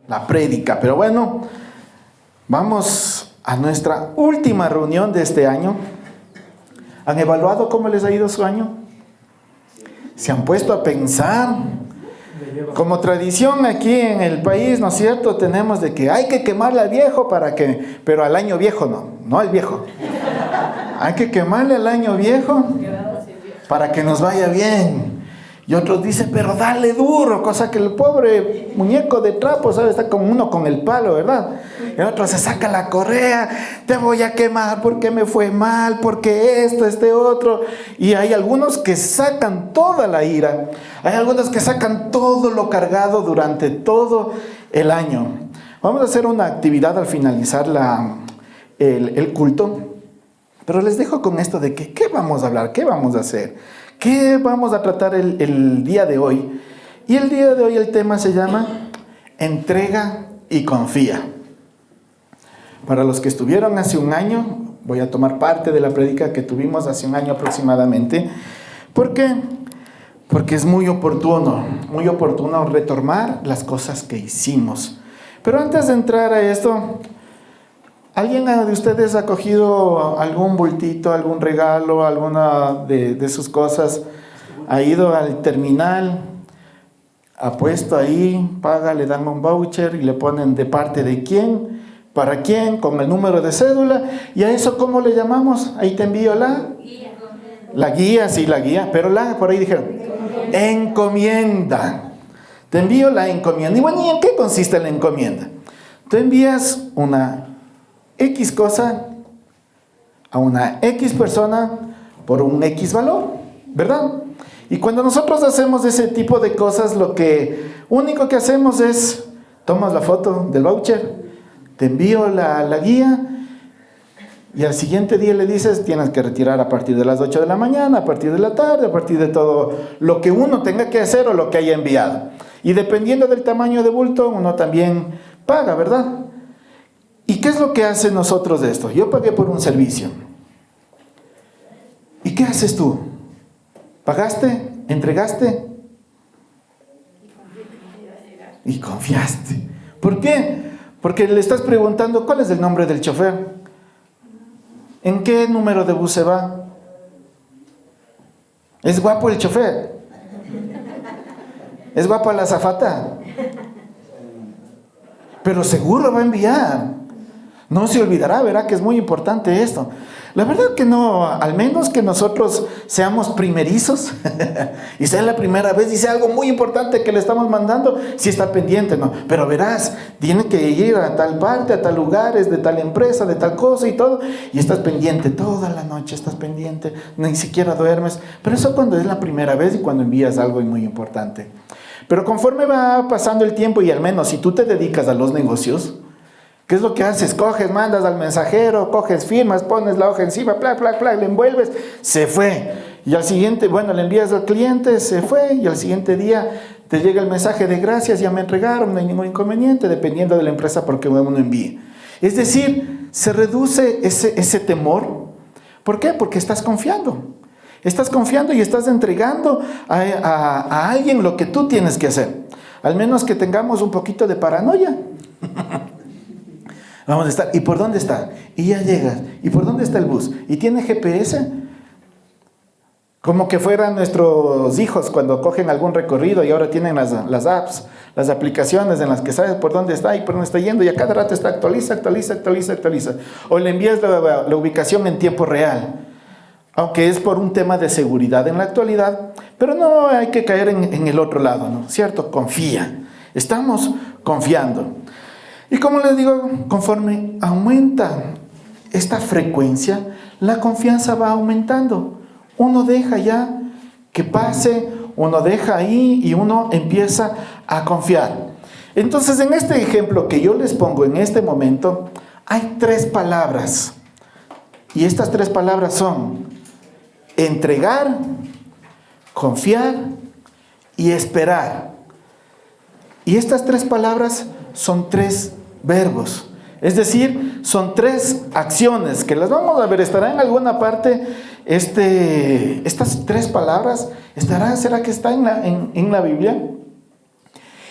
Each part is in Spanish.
la prédica. Pero bueno, vamos a nuestra última reunión de este año. ¿Han evaluado cómo les ha ido su año? ¿Se han puesto a pensar? Como tradición aquí en el país, ¿no es cierto? Tenemos de que hay que quemarle al viejo pero al año viejo no al viejo. Hay que quemarle al año viejo para que nos vaya bien. Y otros dicen, pero dale duro, cosa que el pobre muñeco de trapo, ¿sabes? Está como uno con el palo, ¿verdad? Y otro se saca la correa, te voy a quemar porque me fue mal, porque esto, este otro. Y hay algunos que sacan toda la ira, hay algunos que sacan todo lo cargado durante todo el año. Vamos a hacer una actividad al finalizar el culto, pero les dejo con esto de que, ¿qué vamos a hablar? ¿Qué vamos a hacer? ¿Qué vamos a tratar el día de hoy? Y el día de hoy el tema se llama entrega y confía. Para los que estuvieron hace un año, voy a tomar parte de la prédica que tuvimos hace un año aproximadamente. ¿Por qué? Porque es muy oportuno retomar las cosas que hicimos. Pero antes de entrar a esto, ¿alguien de ustedes ha cogido algún bultito, algún regalo, alguna de sus cosas? Ha ido al terminal, ha puesto ahí, paga, le dan un voucher y le ponen de parte de quién, para quién, con el número de cédula. ¿Y a eso cómo le llamamos? Ahí te envío la guía, sí, la guía, pero por ahí dijeron, encomienda. Te envío la encomienda. Y bueno, ¿y en qué consiste la encomienda? Tú envías una X cosa a una X persona por un X valor, ¿verdad? Y cuando nosotros hacemos ese tipo de cosas, lo único que hacemos es, tomas la foto del voucher, te envío la guía, y al siguiente día le dices, tienes que retirar a partir de las 8 de la mañana, a partir de la tarde, a partir de todo lo que uno tenga que hacer o lo que haya enviado. Y dependiendo del tamaño de bulto, uno también paga, ¿verdad? ¿Y qué es lo que hace nosotros de esto? Yo pagué por un servicio. ¿Y qué haces tú? ¿Pagaste? ¿Entregaste? Y confiaste. ¿Por qué? Porque le estás preguntando cuál es el nombre del chofer. ¿En qué número de bus se va? ¿Es guapo el chofer? ¿Es guapa la azafata? Pero seguro va a enviar. No se olvidará, verá que es muy importante esto. La verdad que no, al menos que nosotros seamos primerizos y sea la primera vez y sea algo muy importante que le estamos mandando, sí está pendiente, ¿no? Pero verás, tiene que ir a tal parte, a tal lugar, es de tal empresa, de tal cosa y todo, y estás pendiente toda la noche, estás pendiente, ni siquiera duermes. Pero eso cuando es la primera vez y cuando envías algo muy importante. Pero conforme va pasando el tiempo y al menos si tú te dedicas a los negocios, ¿qué es lo que haces? Coges, mandas al mensajero, coges, firmas, pones la hoja encima, plac, plac, plac, le envuelves, se fue. Y al siguiente, le envías al cliente, se fue. Y al siguiente día te llega el mensaje de gracias, ya me entregaron, no hay ningún inconveniente, dependiendo de la empresa porque uno envíe. Es decir, se reduce ese temor. ¿Por qué? Porque estás confiando. Estás confiando y estás entregando a alguien lo que tú tienes que hacer. Al menos que tengamos un poquito de paranoia. Vamos a estar, ¿y por dónde está? Y ya llegas, ¿y por dónde está el bus? ¿Y tiene GPS? Como que fueran nuestros hijos cuando cogen algún recorrido y ahora tienen las apps, las aplicaciones en las que sabes por dónde está y por dónde está yendo y a cada rato está actualiza. O le envías la ubicación en tiempo real. Aunque es por un tema de seguridad en la actualidad, pero no hay que caer en el otro lado, ¿no? ¿Cierto? Confía. Estamos confiando. Y como les digo, conforme aumenta esta frecuencia, la confianza va aumentando. Uno deja ya que pase, uno deja ahí y uno empieza a confiar. Entonces, en este ejemplo que yo les pongo en este momento, hay 3 palabras. Y estas 3 palabras son entregar, confiar y esperar. Y estas 3 palabras son 3 verbos. Es decir, son 3 acciones que las vamos a ver. ¿Estará en alguna parte estas 3 palabras? ¿Será que está en la Biblia?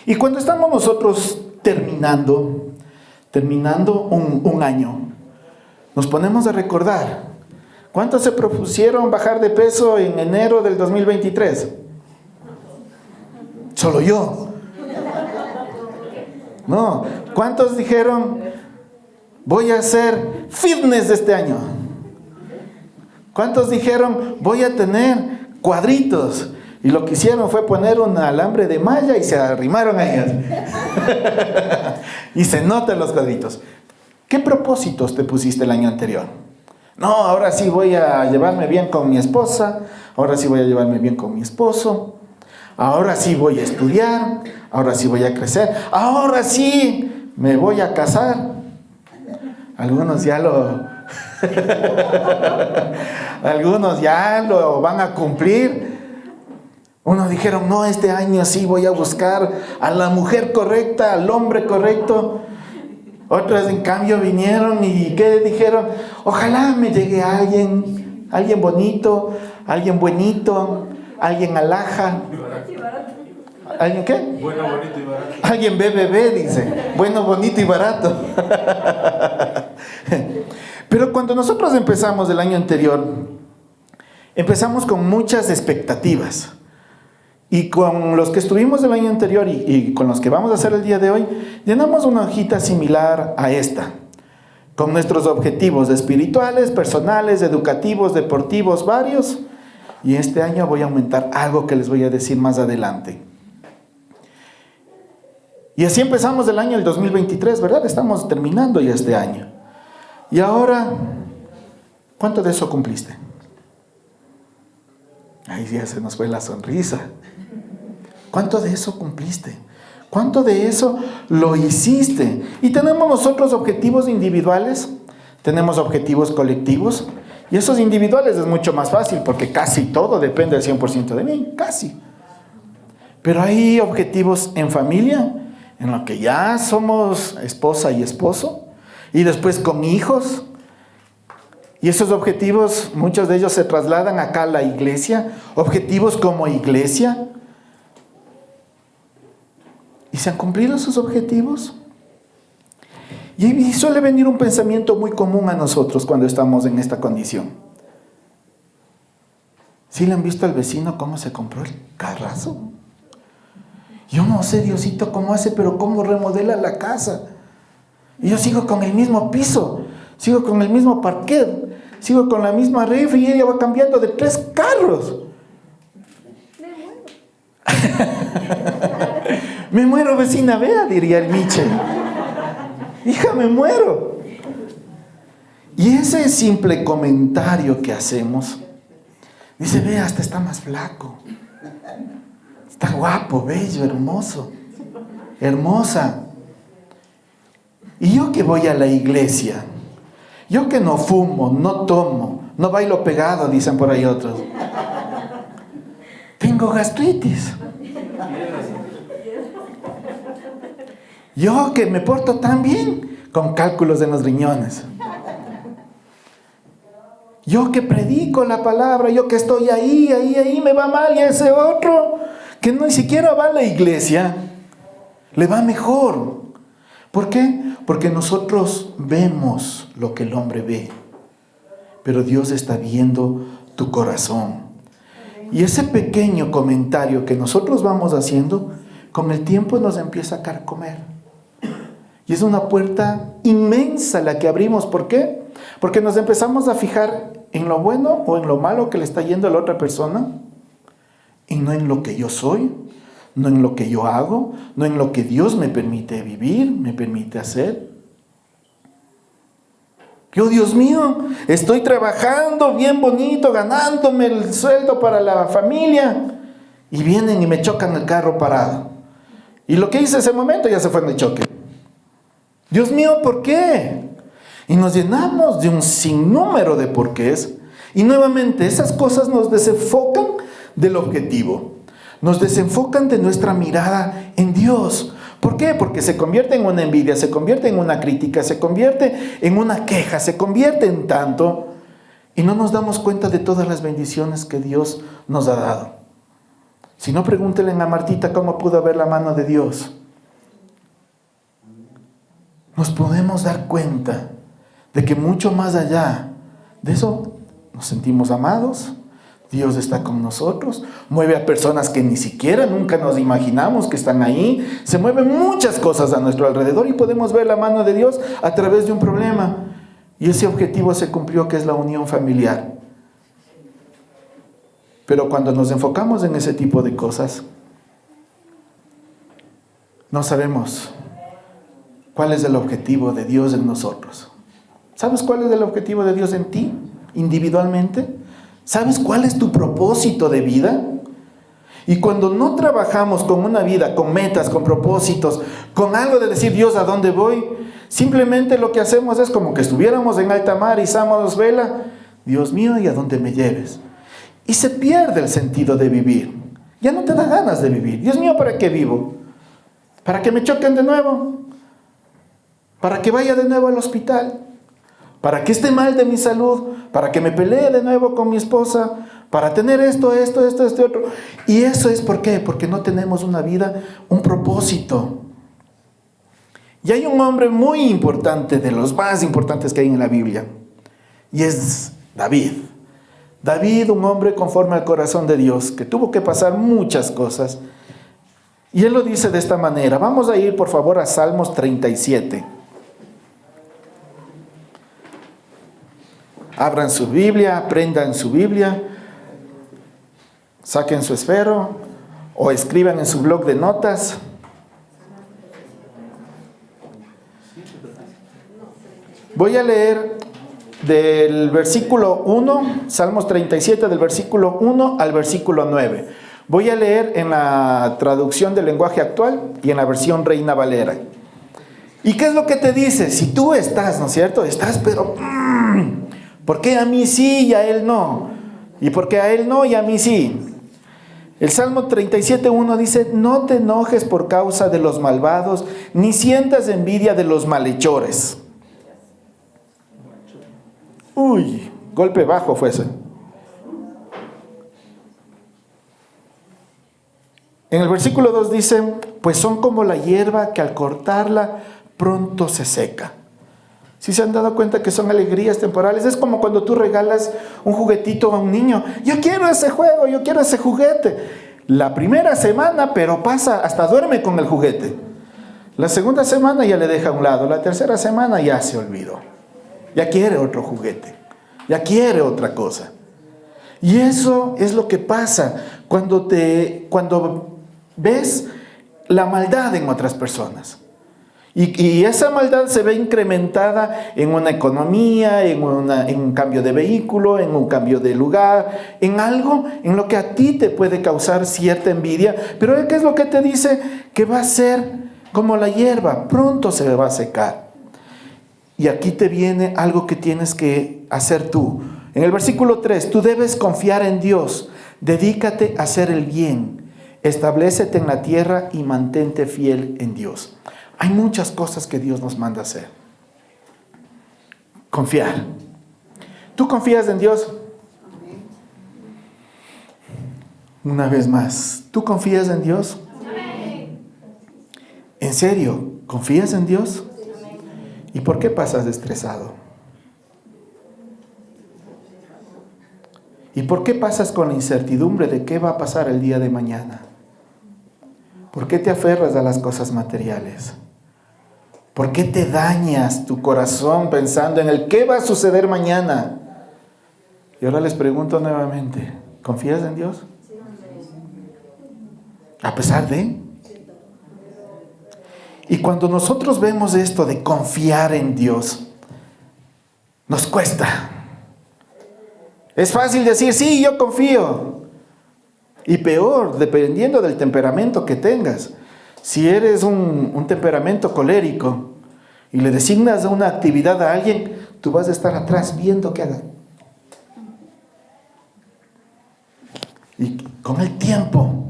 Y cuando estamos nosotros terminando un año, nos ponemos a recordar, ¿cuántos se propusieron bajar de peso en enero del 2023? Solo yo. No, ¿cuántos dijeron, voy a hacer fitness este año? ¿Cuántos dijeron, voy a tener cuadritos? Y lo que hicieron fue poner un alambre de malla y se arrimaron a ellas. Y se notan los cuadritos. ¿Qué propósitos te pusiste el año anterior? No, ahora sí voy a llevarme bien con mi esposa, ahora sí voy a llevarme bien con mi esposo, ahora sí voy a estudiar, ahora sí voy a crecer, ahora sí me voy a casar. Algunos ya algunos ya lo van a cumplir. Unos dijeron, no, este año sí voy a buscar a la mujer correcta, al hombre correcto. Otros en cambio vinieron y ¿qué dijeron? Ojalá me llegue alguien bonito, alguien buenito, alguien alhaja. ¿Alguien qué? Bueno, bonito y barato. Alguien BBB, dice. Bueno, bonito y barato. Pero cuando nosotros empezamos el año anterior, empezamos con muchas expectativas. Y con los que estuvimos el año anterior y con los que vamos a hacer el día de hoy, llenamos una hojita similar a esta, con nuestros objetivos espirituales, personales, educativos, deportivos, varios. Y este año voy a aumentar algo que les voy a decir más adelante. Y así empezamos el año el 2023, ¿verdad? Estamos terminando ya este año. Y ahora, ¿cuánto de eso cumpliste? Ay, ya se nos fue la sonrisa. ¿Cuánto de eso cumpliste? ¿Cuánto de eso lo hiciste? Y tenemos nosotros objetivos individuales, tenemos objetivos colectivos, y esos individuales es mucho más fácil porque casi todo depende del 100% de mí, casi. Pero hay objetivos en familia, en lo que ya somos esposa y esposo, y después con hijos. Y esos objetivos, muchos de ellos se trasladan acá a la iglesia, objetivos como iglesia. ¿Y se han cumplido esos objetivos? Y suele venir un pensamiento muy común a nosotros cuando estamos en esta condición. ¿Sí le han visto al vecino cómo se compró el carrazo? Yo no sé, Diosito, cómo hace, pero cómo remodela la casa. Y yo sigo con el mismo piso, sigo con el mismo parquet, sigo con la misma refri y ella va cambiando de 3 carros. Me muero, vecina, vea, diría el Michel. Hija, me muero. Y ese simple comentario que hacemos, dice, vea, hasta está más flaco. Está guapo, bello, hermoso, hermosa. Y yo que voy a la iglesia, yo que no fumo, no tomo, no bailo pegado, dicen por ahí otros. Tengo gastritis. Yo que me porto tan bien, con cálculos en los riñones. Yo que predico la palabra, yo que estoy ahí, me va mal, y a ese otro, que ni siquiera va a la iglesia, le va mejor. ¿Por qué? Porque nosotros vemos lo que el hombre ve, pero Dios está viendo tu corazón. Y ese pequeño comentario que nosotros vamos haciendo, con el tiempo nos empieza a carcomer. Y es una puerta inmensa la que abrimos. ¿Por qué? Porque nos empezamos a fijar en lo bueno o en lo malo que le está yendo a la otra persona, y no en lo que yo soy, no en lo que yo hago, no en lo que Dios me permite vivir, me permite hacer. Yo, Dios mío, estoy trabajando bien bonito, ganándome el sueldo para la familia, y vienen y me chocan el carro parado. Y lo que hice ese momento ya se fue en el choque. Dios mío, ¿por qué? Y nos llenamos de un sinnúmero de porqués. Y nuevamente esas cosas nos desenfocan del objetivo. Nos desenfocan de nuestra mirada en Dios. ¿Por qué? Porque se convierte en una envidia, se convierte en una crítica, se convierte en una queja, se convierte en tanto. Y no nos damos cuenta de todas las bendiciones que Dios nos ha dado. Si no, pregúntenle a Martita cómo pudo ver la mano de Dios. nos podemos dar cuenta de que mucho más allá de eso nos sentimos amados. Dios está con nosotros, mueve a personas que ni siquiera nunca nos imaginamos que están ahí. Se mueven muchas cosas a nuestro alrededor y podemos ver la mano de Dios a través de un problema. Y ese objetivo se cumplió, que es la unión familiar. Pero cuando nos enfocamos en ese tipo de cosas, no sabemos cuál es el objetivo de Dios en nosotros. ¿Sabes cuál es el objetivo de Dios en ti, individualmente? ¿Sabes cuál es tu propósito de vida? Y cuando no trabajamos con una vida, con metas, con propósitos, con algo de decir, Dios, ¿a dónde voy? Simplemente lo que hacemos es como que estuviéramos en alta mar, izamos vela, Dios mío, ¿y a dónde me lleves? Y se pierde el sentido de vivir. Ya no te da ganas de vivir. Dios mío, ¿para qué vivo? ¿Para que me choquen de nuevo? ¿Para que vaya de nuevo al hospital? ¿Para que esté mal de mi salud? ¿Para que me pelee de nuevo con mi esposa? ¿Para tener esto, este otro? Y eso es ¿por qué? Porque no tenemos una vida, un propósito. Y hay un hombre muy importante, de los más importantes que hay en la Biblia, y es David. David, un hombre conforme al corazón de Dios, que tuvo que pasar muchas cosas. Y él lo dice de esta manera. Vamos a ir por favor a Salmos 37. Abran su Biblia, aprendan su Biblia, saquen su esfero o escriban en su blog de notas. Voy a leer del versículo 1, Salmos 37, del versículo 1 al versículo 9. Voy a leer en la traducción del lenguaje actual y en la versión Reina Valera. ¿Y qué es lo que te dice? Si tú estás, ¿no es cierto? Estás, pero ¿por qué a mí sí y a él no? ¿Y por qué a él no y a mí sí? El Salmo 37:1 dice, no te enojes por causa de los malvados, ni sientas envidia de los malhechores. Uy, golpe bajo fue ese. En el versículo 2 dice, pues son como la hierba que al cortarla pronto se seca. ¿Sí se han dado cuenta que son alegrías temporales? Es como cuando tú regalas un juguetito a un niño. Yo quiero ese juego, yo quiero ese juguete. La primera semana, pero pasa, hasta duerme con el juguete. La segunda semana ya le deja a un lado. La tercera semana ya se olvidó. Ya quiere otro juguete. Ya quiere otra cosa. Y eso es lo que pasa cuando ves la maldad en otras personas. Y esa maldad se ve incrementada en una economía, en un cambio de vehículo, en un cambio de lugar, en algo en lo que a ti te puede causar cierta envidia. Pero ¿qué es lo que te dice? Que va a ser como la hierba, pronto se va a secar. Y aquí te viene algo que tienes que hacer tú. En el versículo 3, tú debes confiar en Dios, dedícate a hacer el bien, establécete en la tierra y mantente fiel en Dios. Hay muchas cosas que Dios nos manda hacer. Confiar. ¿Tú confías en Dios? Una vez más, ¿tú confías en Dios? ¿En serio? ¿Confías en Dios? ¿Y por qué pasas estresado? ¿Y por qué pasas con la incertidumbre de qué va a pasar el día de mañana? ¿Por qué te aferras a las cosas materiales? ¿Por qué te dañas tu corazón pensando en el qué va a suceder mañana? Y ahora les pregunto nuevamente, ¿confías en Dios? A pesar de... Y cuando nosotros vemos esto de confiar en Dios, nos cuesta. Es fácil decir, sí, yo confío. Y peor, dependiendo del temperamento que tengas. Si eres un temperamento colérico y le designas una actividad a alguien, tú vas a estar atrás viendo qué haga. Y con el tiempo,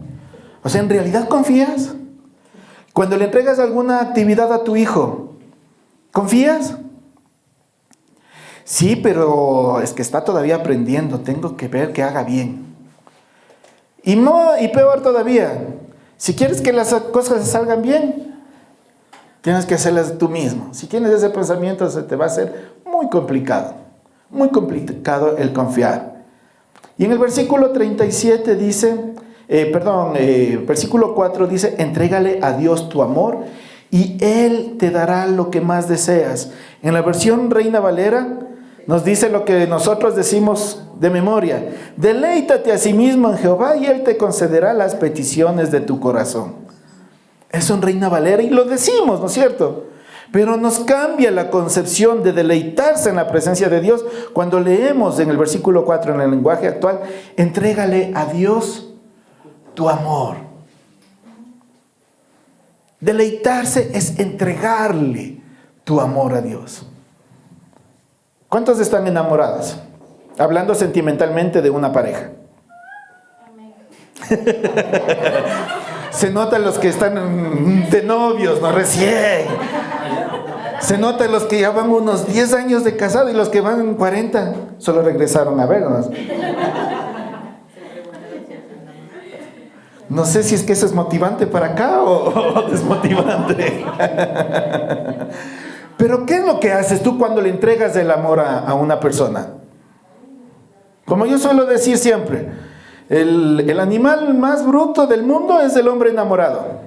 o sea, ¿en realidad confías? Cuando le entregas alguna actividad a tu hijo, ¿confías? Sí, pero es que está todavía aprendiendo, tengo que ver que haga bien. Y peor todavía, si quieres que las cosas salgan bien, Tienes que hacerlas tú mismo. Si tienes ese pensamiento, se te va a hacer muy complicado el confiar. Y en el versículo 37 dice, versículo 4 dice, entrégale a Dios tu amor y Él te dará lo que más deseas. En la versión Reina Valera nos dice lo que nosotros decimos de memoria: deleítate a sí mismo en Jehová y Él te concederá las peticiones de tu corazón. Eso en Reina Valera, y lo decimos, ¿no es cierto? Pero nos cambia la concepción de deleitarse en la presencia de Dios cuando leemos en el versículo 4 en el lenguaje actual: entrégale a Dios tu amor. Deleitarse es entregarle tu amor a Dios. ¿Cuántos están enamorados? Hablando sentimentalmente de una pareja. Se notan los que están de novios, no recién. Se notan los que ya van unos 10 años de casado y los que van 40 solo regresaron a vernos. No sé si es que eso es motivante para acá o desmotivante. Pero ¿qué es lo que haces tú cuando le entregas el amor a una persona? Como yo suelo decir siempre, el animal más bruto del mundo es el hombre enamorado.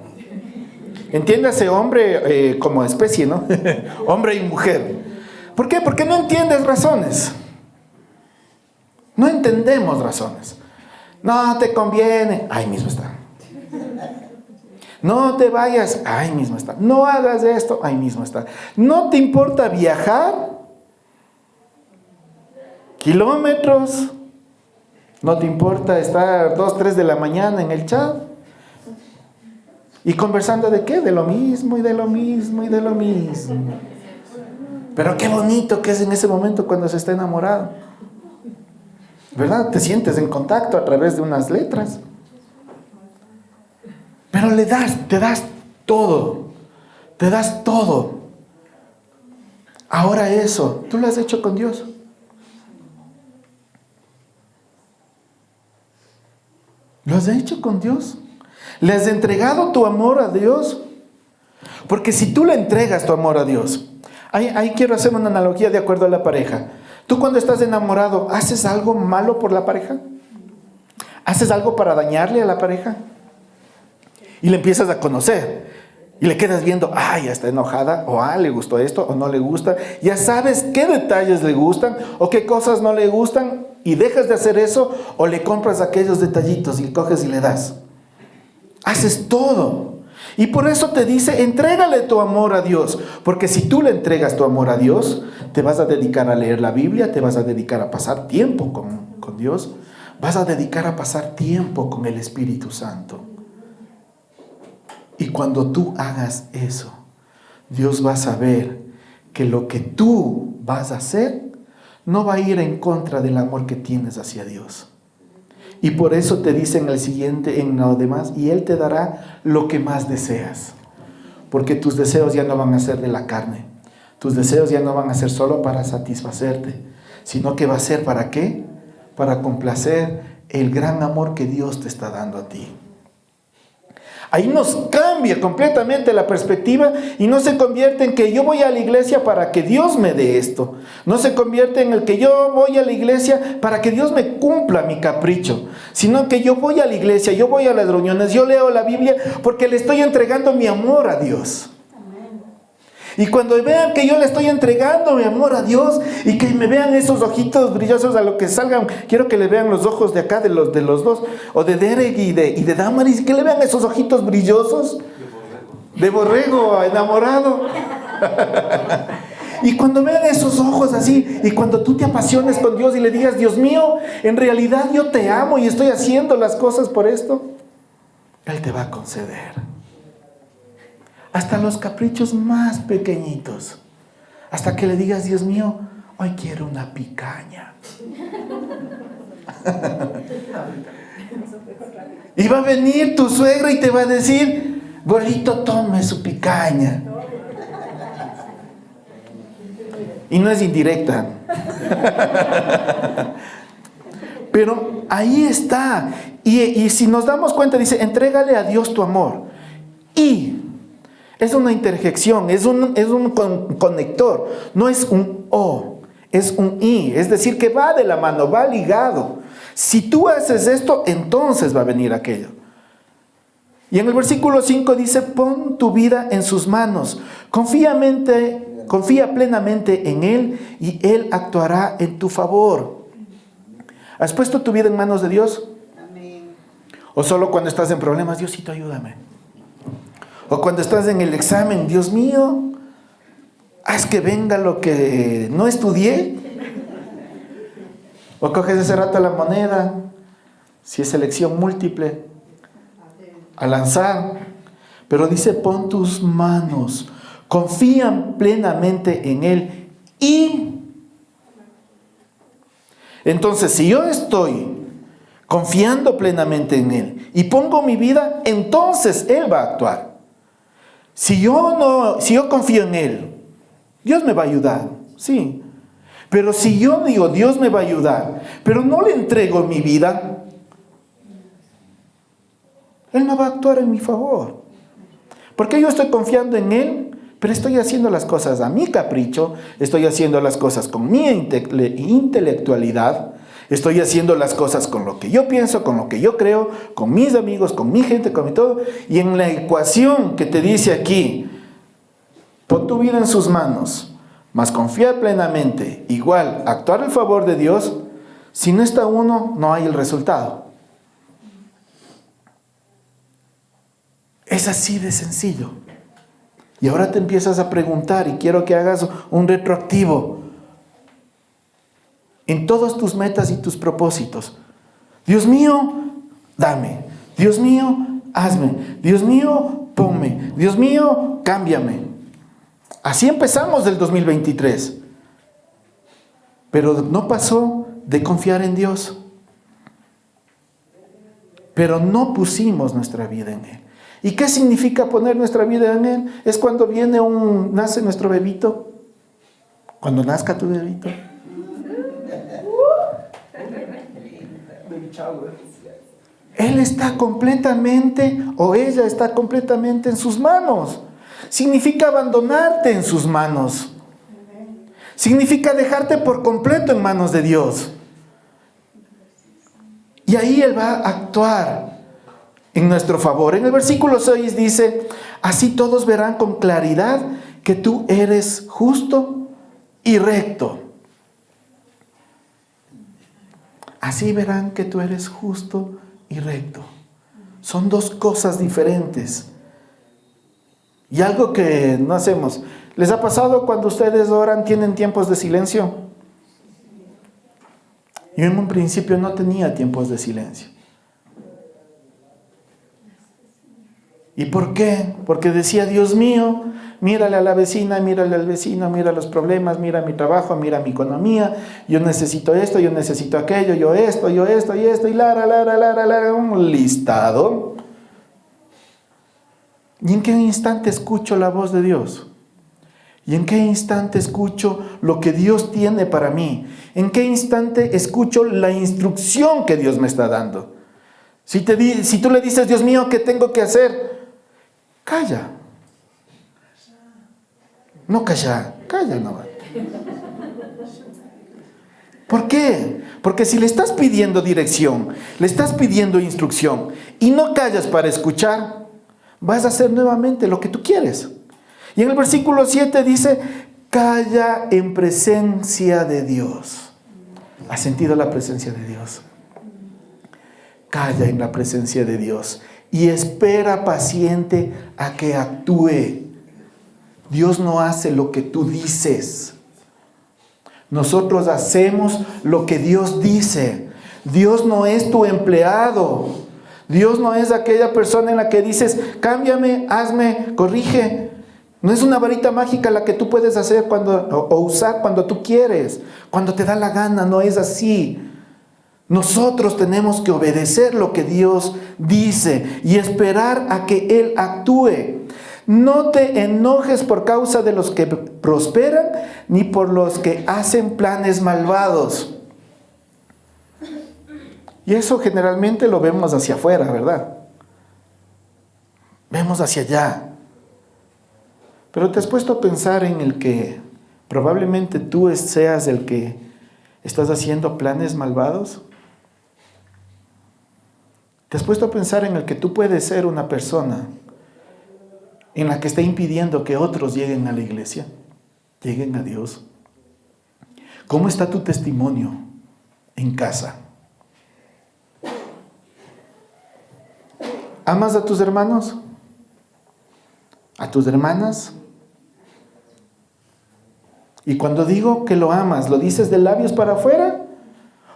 Entiéndase hombre como especie, ¿no? Hombre y mujer. ¿Por qué? Porque no entiendes razones. No entendemos razones. No te conviene, ahí mismo está. No te vayas, ahí mismo está. No hagas esto, ahí mismo está. No te importa viajar kilómetros. No te importa estar 2, 3 de la mañana en el chat y conversando de qué, de lo mismo y de lo mismo y de lo mismo. Pero qué bonito que es en ese momento cuando se está enamorado, ¿verdad? Te sientes en contacto a través de unas letras. Pero te das todo. Te das todo. Ahora eso, tú lo has hecho con Dios. ¿Lo has hecho con Dios? ¿Le has entregado tu amor a Dios? Porque si tú le entregas tu amor a Dios, ahí quiero hacer una analogía de acuerdo a la pareja. Tú cuando estás enamorado, ¿haces algo malo por la pareja? ¿Haces algo para dañarle a la pareja? Y le empiezas a conocer. Y le quedas viendo, ya está enojada, o le gustó esto, o no le gusta. Ya sabes qué detalles le gustan, o qué cosas no le gustan, y dejas de hacer eso, o le compras aquellos detallitos y coges y le das. Haces todo. Y por eso te dice, entrégale tu amor a Dios. Porque si tú le entregas tu amor a Dios, te vas a dedicar a leer la Biblia, te vas a dedicar a pasar tiempo con Dios, vas a dedicar a pasar tiempo con el Espíritu Santo. Y cuando tú hagas eso, Dios va a saber que lo que tú vas a hacer no va a ir en contra del amor que tienes hacia Dios. Y por eso te dice en el siguiente, en lo demás, y Él te dará lo que más deseas. Porque tus deseos ya no van a ser de la carne. Tus deseos ya no van a ser solo para satisfacerte, sino que va a ser ¿para qué? Para complacer el gran amor que Dios te está dando a ti. Ahí nos cambia completamente la perspectiva y no se convierte en que yo voy a la iglesia para que Dios me dé esto. No se convierte en el que yo voy a la iglesia para que Dios me cumpla mi capricho, sino que yo voy a la iglesia, yo voy a las reuniones, yo leo la Biblia porque le estoy entregando mi amor a Dios. Y cuando vean que yo le estoy entregando mi amor a Dios y que me vean esos ojitos brillosos a lo que salgan, quiero que le vean los ojos de acá, de los dos, o de Derek y de Damaris, que le vean esos ojitos brillosos de borrego enamorado. Y cuando vean esos ojos así, y cuando tú te apasiones con Dios y le digas, Dios mío, en realidad yo te amo y estoy haciendo las cosas por esto, Él te va a conceder. Hasta los caprichos más pequeñitos. Hasta que le digas, Dios mío, hoy quiero una picaña. Y va a venir tu suegra y te va a decir, Golito, tome su picaña. Y no es indirecta. Pero ahí está. Y si nos damos cuenta, dice, entrégale a Dios tu amor. Y Es una interjección, es un conector, no es un o, es un y. Es decir, que va de la mano, va ligado. Si tú haces esto, entonces va a venir aquello. Y en el versículo 5 dice, pon tu vida en sus manos, confía plenamente en Él y Él actuará en tu favor. ¿Has puesto tu vida en manos de Dios? Amén. ¿O solo cuando estás en problemas, Diosito, ayúdame? ¿O cuando estás en el examen, Dios mío, haz que venga lo que no estudié? ¿O coges ese rato la moneda, si es selección múltiple, a lanzar? Pero dice, pon tus manos, confían plenamente en Él y... Entonces, si yo estoy confiando plenamente en Él y pongo mi vida, entonces Él va a actuar. Si yo confío en Él, Dios me va a ayudar, sí. Pero si yo digo, Dios me va a ayudar, pero no le entrego mi vida, Él no va a actuar en mi favor. Porque yo estoy confiando en Él, pero estoy haciendo las cosas a mi capricho, estoy haciendo las cosas con mi intelectualidad, estoy haciendo las cosas con lo que yo pienso, con lo que yo creo, con mis amigos, con mi gente, con mi todo. Y en la ecuación que te dice aquí, pon tu vida en sus manos, mas confía plenamente, igual, actuar en favor de Dios, si no está uno, no hay el resultado. Es así de sencillo. Y ahora te empiezas a preguntar, y quiero que hagas un retroactivo en todas tus metas y tus propósitos. Dios mío, dame. Dios mío, hazme. Dios mío, ponme. Dios mío, cámbiame. Así empezamos del 2023. Pero no pasó de confiar en Dios. Pero no pusimos nuestra vida en Él. ¿Y qué significa poner nuestra vida en Él? Es cuando nace nuestro bebito. Cuando nazca tu bebito. Él está completamente, o ella está completamente en sus manos. Significa abandonarte en sus manos. Significa dejarte por completo en manos de Dios. Y ahí Él va a actuar en nuestro favor. En el versículo 6 dice, así todos verán con claridad que tú eres justo y recto. Así verán que tú eres justo y recto. Son dos cosas diferentes. Y algo que no hacemos. ¿Les ha pasado cuando ustedes oran, tienen tiempos de silencio? Yo en un principio no tenía tiempos de silencio. ¿Y por qué? Porque decía, Dios mío, mírale a la vecina, mírale al vecino, mira los problemas, mira mi trabajo, mira mi economía, yo necesito esto, yo necesito aquello, yo esto, y un listado. ¿Y en qué instante escucho la voz de Dios? ¿Y en qué instante escucho lo que Dios tiene para mí? ¿En qué instante escucho la instrucción que Dios me está dando? Si tú le dices, Dios mío, ¿qué tengo que hacer? Calla. No calla no. ¿Por qué? Porque si le estás pidiendo dirección, le estás pidiendo instrucción y no callas para escuchar, vas a hacer nuevamente lo que tú quieres. Y en el versículo 7 dice, calla en presencia de Dios. ¿Has sentido la presencia de Dios? Calla en la presencia de Dios y espera paciente a que actúe. Dios no hace lo que tú dices. Nosotros hacemos lo que Dios dice. Dios no es tu empleado. Dios no es aquella persona en la que dices, cámbiame, hazme, corrige. No es una varita mágica la que tú puedes hacer o usar cuando tú quieres, cuando te da la gana. No es así. Nosotros tenemos que obedecer lo que Dios dice y esperar a que Él actúe. No te enojes por causa de los que prosperan, ni por los que hacen planes malvados. Y eso generalmente lo vemos hacia afuera, ¿verdad? Vemos hacia allá. Pero ¿te has puesto a pensar en el que probablemente tú seas el que estás haciendo planes malvados? ¿Te has puesto a pensar en el que tú puedes ser una persona en la que está impidiendo que otros lleguen a la iglesia, lleguen a Dios? ¿Cómo está tu testimonio en casa? ¿Amas a tus hermanos? ¿A tus hermanas? Y cuando digo que lo amas, ¿lo dices de labios para afuera?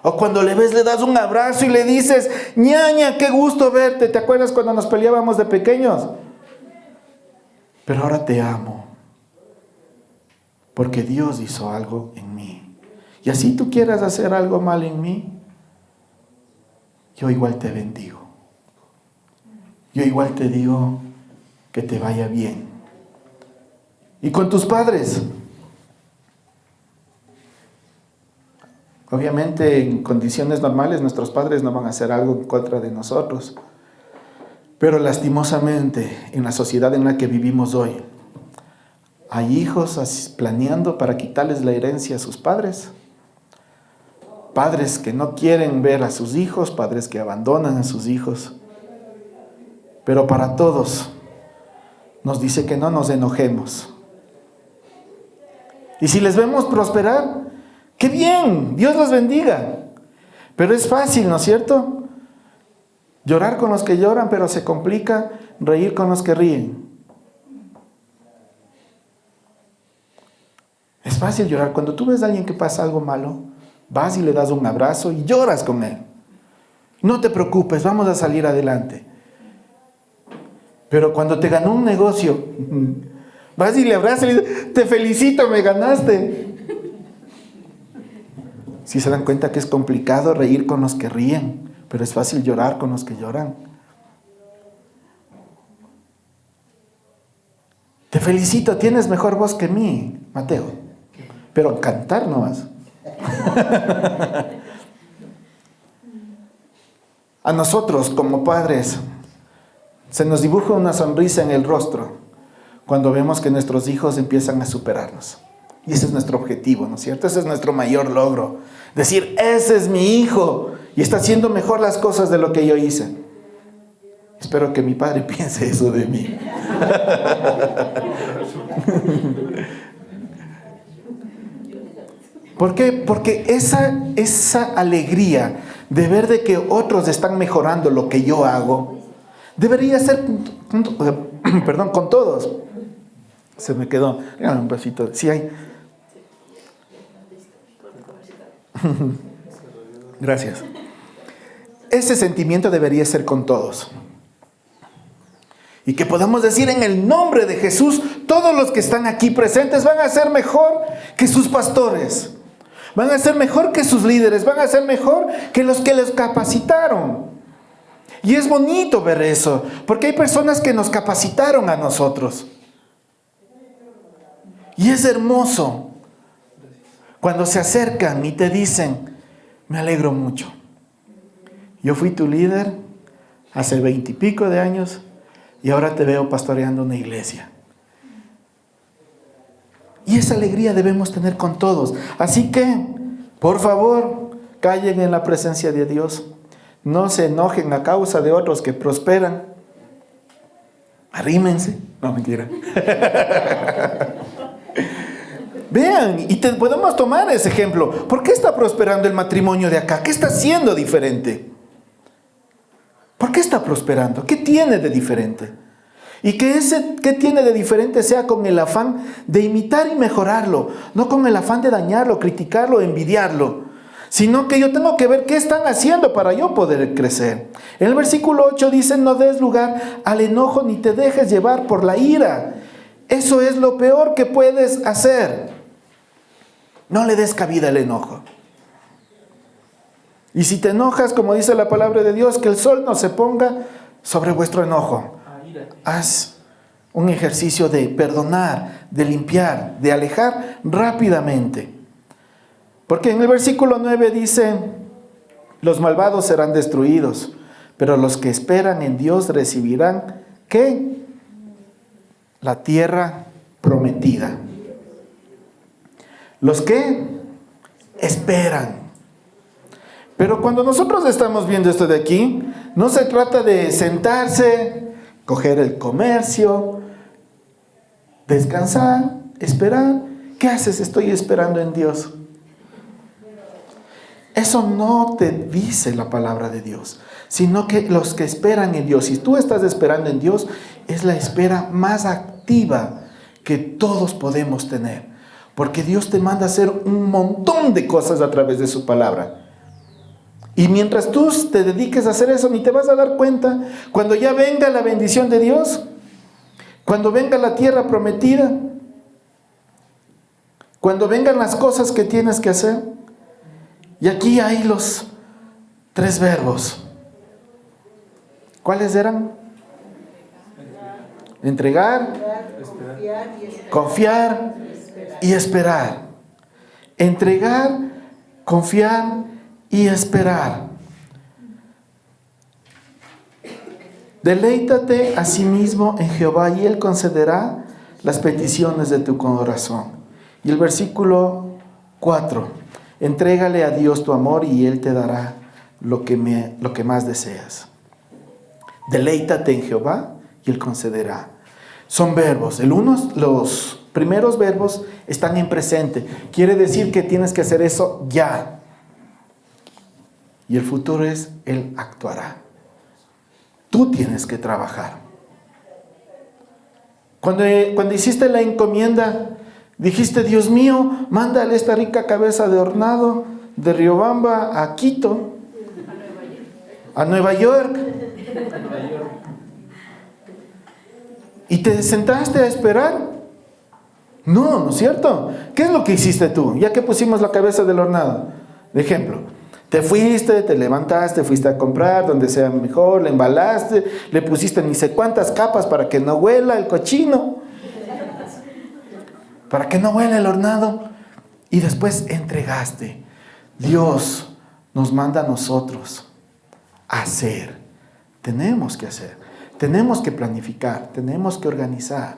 O cuando le ves, le das un abrazo y le dices, ñaña, qué gusto verte. ¿Te acuerdas cuando nos peleábamos de pequeños? Pero ahora te amo, porque Dios hizo algo en mí. Y así tú quieras hacer algo mal en mí, yo igual te bendigo. Yo igual te digo que te vaya bien. Y con tus padres, obviamente en condiciones normales nuestros padres no van a hacer algo en contra de nosotros. Pero lastimosamente en la sociedad en la que vivimos hoy, hay hijos planeando para quitarles la herencia a sus padres. Padres que no quieren ver a sus hijos, padres que abandonan a sus hijos. Pero para todos nos dice que no nos enojemos. Y si les vemos prosperar, ¡qué bien! Dios los bendiga. Pero es fácil, ¿no es cierto? Llorar con los que lloran, pero se complica reír con los que ríen. Es fácil llorar. Cuando tú ves a alguien que pasa algo malo, vas y le das un abrazo y lloras con él. No te preocupes, vamos a salir adelante. Pero cuando te ganó un negocio, vas y le abrazas y le dices, te felicito, me ganaste. Si se dan cuenta que es complicado reír con los que ríen, pero es fácil llorar con los que lloran. Te felicito, tienes mejor voz que mí, Mateo. Pero cantar no vas. A nosotros como padres se nos dibuja una sonrisa en el rostro cuando vemos que nuestros hijos empiezan a superarnos. Y ese es nuestro objetivo, ¿no es cierto? Ese es nuestro mayor logro. Decir, ese es mi hijo y está haciendo mejor las cosas de lo que yo hice. Espero que mi padre piense eso de mí. ¿Por qué? Porque esa alegría de ver de que otros están mejorando lo que yo hago, debería ser, con todos. Se me quedó. Regálame un vasito. Sí hay. Gracias. Ese sentimiento debería ser con todos. Y que podamos decir en el nombre de Jesús, todos los que están aquí presentes van a ser mejor que sus pastores. Van a ser mejor que sus líderes. Van a ser mejor que los que les capacitaron. Y es bonito ver eso, porque hay personas que nos capacitaron a nosotros. Y es hermoso cuando se acercan y te dicen, me alegro mucho. Yo fui tu líder hace 20 y pico de años y ahora te veo pastoreando una iglesia. Y esa alegría debemos tener con todos. Así que, por favor, callen en la presencia de Dios. No se enojen a causa de otros que prosperan. Arrímense. No, mentira. Vean, y podemos tomar ese ejemplo. ¿Por qué está prosperando el matrimonio de acá? ¿Qué está haciendo diferente? ¿Por qué está prosperando? ¿Qué tiene de diferente? Y que ese que tiene de diferente sea con el afán de imitar y mejorarlo, no con el afán de dañarlo, criticarlo, envidiarlo, sino que yo tengo que ver qué están haciendo para yo poder crecer. En el versículo 8 dice, no des lugar al enojo ni te dejes llevar por la ira. Eso es lo peor que puedes hacer. No le des cabida al enojo. Y si te enojas, como dice la palabra de Dios, que el sol no se ponga sobre vuestro enojo. Haz un ejercicio de perdonar, de limpiar, de alejar rápidamente. Porque en el versículo 9 dice, los malvados serán destruidos, pero los que esperan en Dios recibirán, ¿qué? La tierra prometida. Los que esperan. Pero cuando nosotros estamos viendo esto de aquí, no se trata de sentarse, coger el comercio, descansar, esperar. ¿Qué haces? Estoy esperando en Dios. Eso no te dice la palabra de Dios, sino que los que esperan en Dios, si tú estás esperando en Dios, es la espera más activa que todos podemos tener. Porque Dios te manda a hacer un montón de cosas a través de su palabra. Y mientras tú te dediques a hacer eso, ni te vas a dar cuenta. Cuando ya venga la bendición de Dios, cuando venga la tierra prometida, cuando vengan las cosas que tienes que hacer. Y aquí hay los 3 verbos. ¿Cuáles eran? Entregar, confiar y esperar. Entregar, confiar y esperar. Deleítate a sí mismo en Jehová y Él concederá las peticiones de tu corazón. Y el versículo 4. Entrégale a Dios tu amor y Él te dará lo que más deseas. Deleítate en Jehová y Él concederá. Son verbos. Los primeros verbos están en presente. Quiere decir que tienes que hacer eso ya. Y el futuro es Él actuará. Tú tienes que trabajar. Cuando hiciste la encomienda, dijiste, Dios mío, mándale esta rica cabeza de hornado de Riobamba a Quito, a Nueva York. ¿Y te sentaste a esperar? No, ¿no es cierto? ¿Qué es lo que hiciste tú? Ya que pusimos la cabeza del hornado, de ejemplo. Te fuiste, te levantaste, fuiste a comprar donde sea mejor, le embalaste, le pusiste ni sé cuántas capas para que no huela el cochino, para que no huela el hornado, y después entregaste. Dios nos manda a nosotros a hacer. Tenemos que hacer, tenemos que planificar, tenemos que organizar,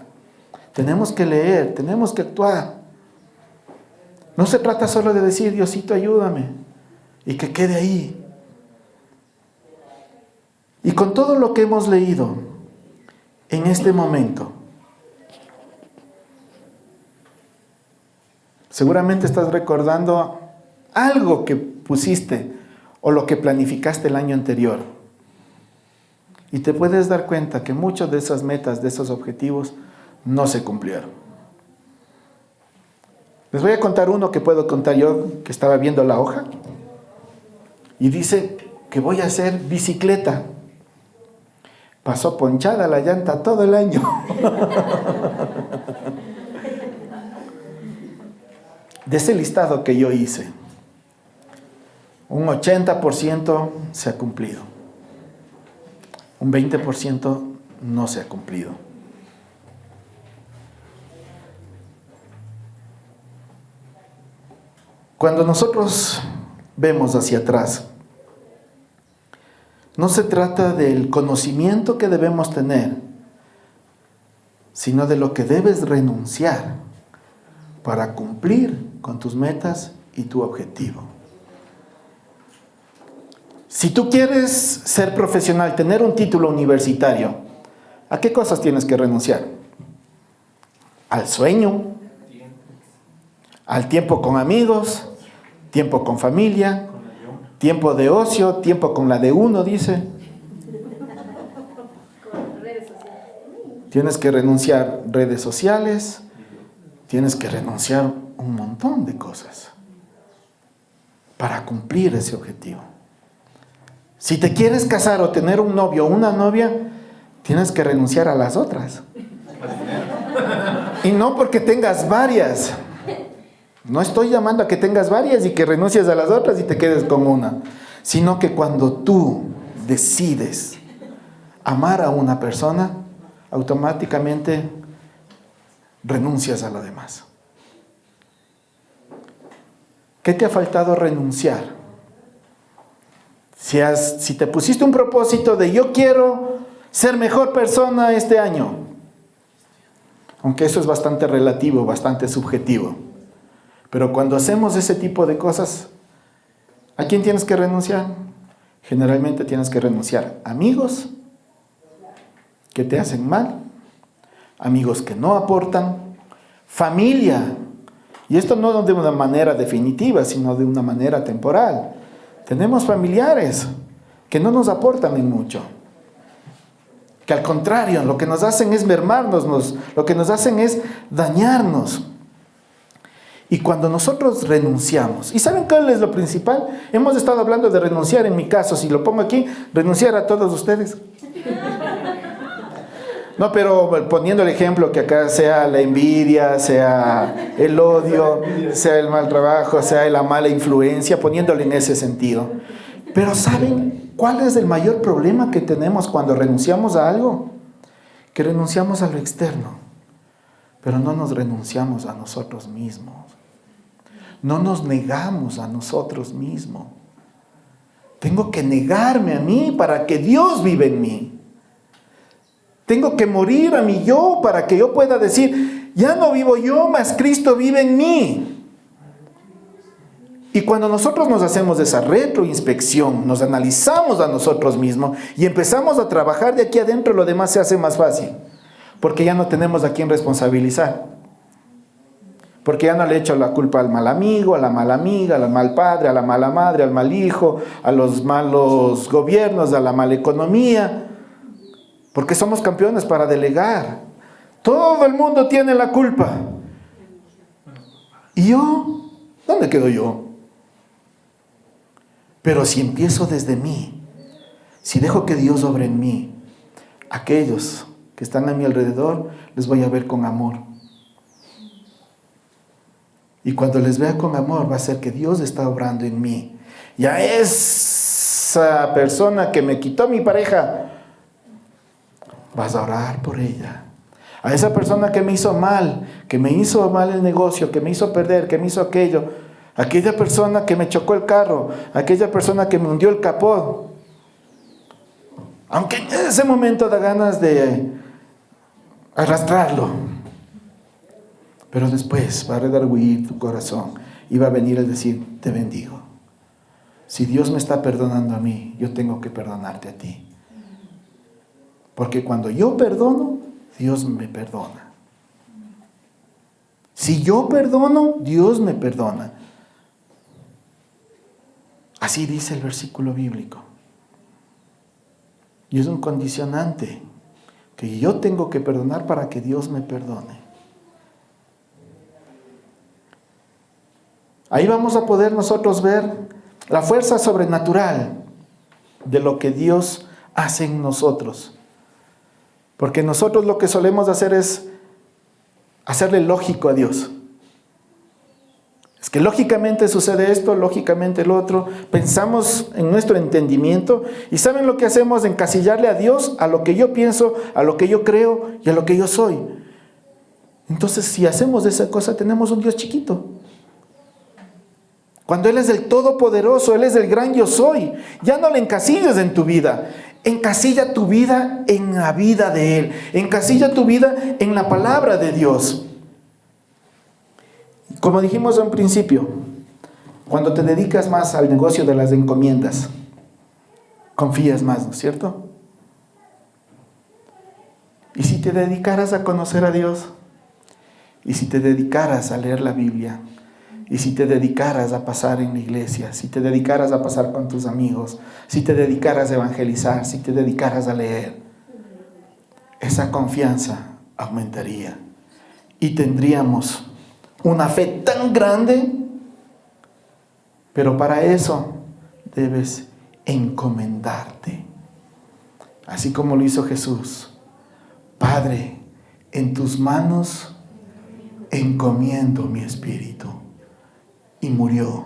tenemos que leer, tenemos que actuar. No se trata solo de decir, Diosito, ayúdame, y que quede ahí. Y con todo lo que hemos leído en este momento, seguramente estás recordando algo que pusiste o lo que planificaste el año anterior. Y te puedes dar cuenta que muchas de esas metas, de esos objetivos, no se cumplieron. Les voy a contar uno que puedo contar yo, que estaba viendo la hoja. Y dice que voy a hacer bicicleta. Pasó ponchada la llanta todo el año. De ese listado que yo hice, un 80% se ha cumplido. Un 20% no se ha cumplido. Cuando nosotros vemos hacia atrás, no se trata del conocimiento que debemos tener, sino de lo que debes renunciar para cumplir con tus metas y tu objetivo. Si tú quieres ser profesional, tener un título universitario, ¿a qué cosas tienes que renunciar? Al sueño, al tiempo con amigos, tiempo con familia, tiempo de ocio, tiempo con la de uno, dice. Tienes que renunciar redes sociales, tienes que renunciar un montón de cosas para cumplir ese objetivo. Si te quieres casar o tener un novio o una novia, tienes que renunciar a las otras. Y no porque tengas varias. No estoy llamando a que tengas varias y que renuncies a las otras y te quedes con una, sino que cuando tú decides amar a una persona, automáticamente renuncias a lo demás. ¿Qué te ha faltado renunciar? Si te pusiste un propósito de yo quiero ser mejor persona este año, Aunque eso es bastante relativo, bastante subjetivo. Pero cuando hacemos ese tipo de cosas, ¿a quién tienes que renunciar? Generalmente tienes que renunciar a amigos que te hacen mal, amigos que no aportan, familia. Y esto no de una manera definitiva, sino de una manera temporal. Tenemos familiares que no nos aportan en mucho. Que al contrario, lo que nos hacen es mermarnos, lo que nos hacen es dañarnos. Y cuando nosotros renunciamos, ¿y saben cuál es lo principal? Hemos estado hablando de renunciar, en mi caso, si lo pongo aquí, renunciar a todos ustedes. No, pero poniendo el ejemplo que acá sea la envidia, sea el odio, sea el mal trabajo, sea la mala influencia, poniéndolo en ese sentido. Pero ¿saben cuál es el mayor problema que tenemos cuando renunciamos a algo? Que renunciamos a lo externo, pero no nos renunciamos a nosotros mismos. No nos negamos a nosotros mismos. Tengo que negarme a mí para que Dios viva en mí. Tengo que morir a mi yo para que yo pueda decir, ya no vivo yo, mas Cristo vive en mí. Y cuando nosotros nos hacemos esa retroinspección, nos analizamos a nosotros mismos y empezamos a trabajar de aquí adentro, lo demás se hace más fácil. Porque ya no tenemos a quién responsabilizar. Porque ya no le echo la culpa al mal amigo, a la mala amiga, al mal padre, a la mala madre, al mal hijo, a los malos gobiernos, a la mala economía. Porque somos campeones para delegar. Todo el mundo tiene la culpa. ¿Y yo? ¿Dónde quedo yo? Pero si empiezo desde mí, si dejo que Dios obre en mí, aquellos que están a mi alrededor, les voy a ver con amor. Y cuando les vea con amor, va a ser que Dios está obrando en mí. Y a esa persona que me quitó mi pareja, vas a orar por ella. A esa persona que me hizo mal el negocio, que me hizo perder, que me hizo aquello. Aquella persona que me chocó el carro, aquella persona que me hundió el capó. Aunque en ese momento da ganas de arrastrarlo. Pero después va a redarguir tu corazón y va a venir a decir, te bendigo. Si Dios me está perdonando a mí, yo tengo que perdonarte a ti. Porque cuando yo perdono, Dios me perdona. Si yo perdono, Dios me perdona. Así dice el versículo bíblico. Y es un condicionante que yo tengo que perdonar para que Dios me perdone. Ahí vamos a poder nosotros ver la fuerza sobrenatural de lo que Dios hace en nosotros. Porque nosotros lo que solemos hacer es hacerle lógico a Dios. Es que lógicamente sucede esto, lógicamente lo otro. Pensamos en nuestro entendimiento y ¿saben lo que hacemos? Encasillarle a Dios a lo que yo pienso, a lo que yo creo y a lo que yo soy. Entonces, si hacemos esa cosa, tenemos un Dios chiquito. Cuando Él es el Todopoderoso, Él es el gran yo soy. Ya no le encasilles en tu vida. Encasilla tu vida en la vida de Él. Encasilla tu vida en la palabra de Dios. Como dijimos en principio, cuando te dedicas más al negocio de las encomiendas, confías más, ¿no es cierto? Y si te dedicaras a conocer a Dios, y si te dedicaras a leer la Biblia, y si te dedicaras a pasar en la iglesia, si te dedicaras a pasar con tus amigos, si te dedicaras a evangelizar, si te dedicaras a leer, esa confianza aumentaría y tendríamos una fe tan grande. Pero para eso debes encomendarte, así como lo hizo Jesús. Padre, en tus manos encomiendo mi espíritu. Y murió.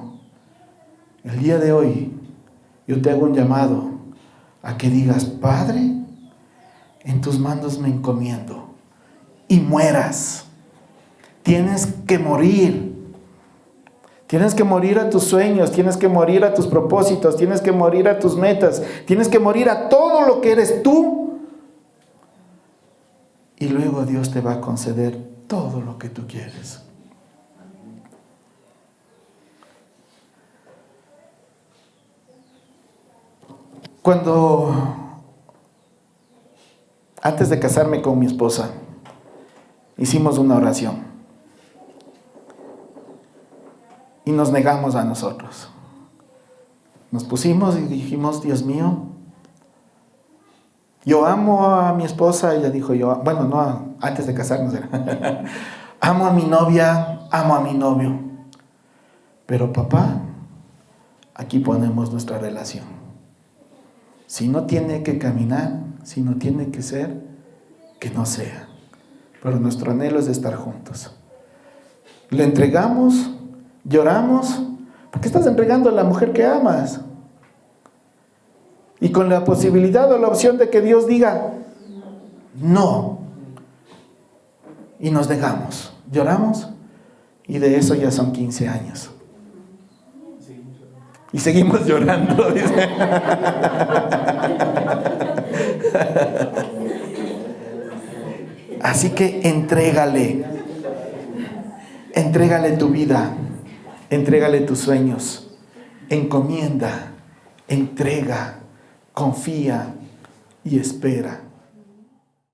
El día de hoy yo te hago un llamado a que digas, Padre, en tus manos me encomiendo. Y mueras. Tienes que morir. Tienes que morir a tus sueños, tienes que morir a tus propósitos, tienes que morir a tus metas, tienes que morir a todo lo que eres tú. Y luego Dios te va a conceder todo lo que tú quieres. Antes de casarme con mi esposa, hicimos una oración y nos negamos a nosotros. Nos pusimos y dijimos: Dios mío, yo amo a mi esposa. Ella dijo: bueno, no, antes de casarnos era. Amo a mi novia, amo a mi novio. Pero papá, aquí ponemos nuestra relación. Si no tiene que caminar, si no tiene que ser, que no sea. Pero nuestro anhelo es de estar juntos. Le entregamos, lloramos, porque estás entregando a la mujer que amas. Y con la posibilidad o la opción de que Dios diga no. Y nos dejamos, lloramos, y de eso ya son 15 años. Y seguimos llorando, dice. Así que entrégale tu vida, entrégale tus sueños, encomienda, entrega, confía y espera.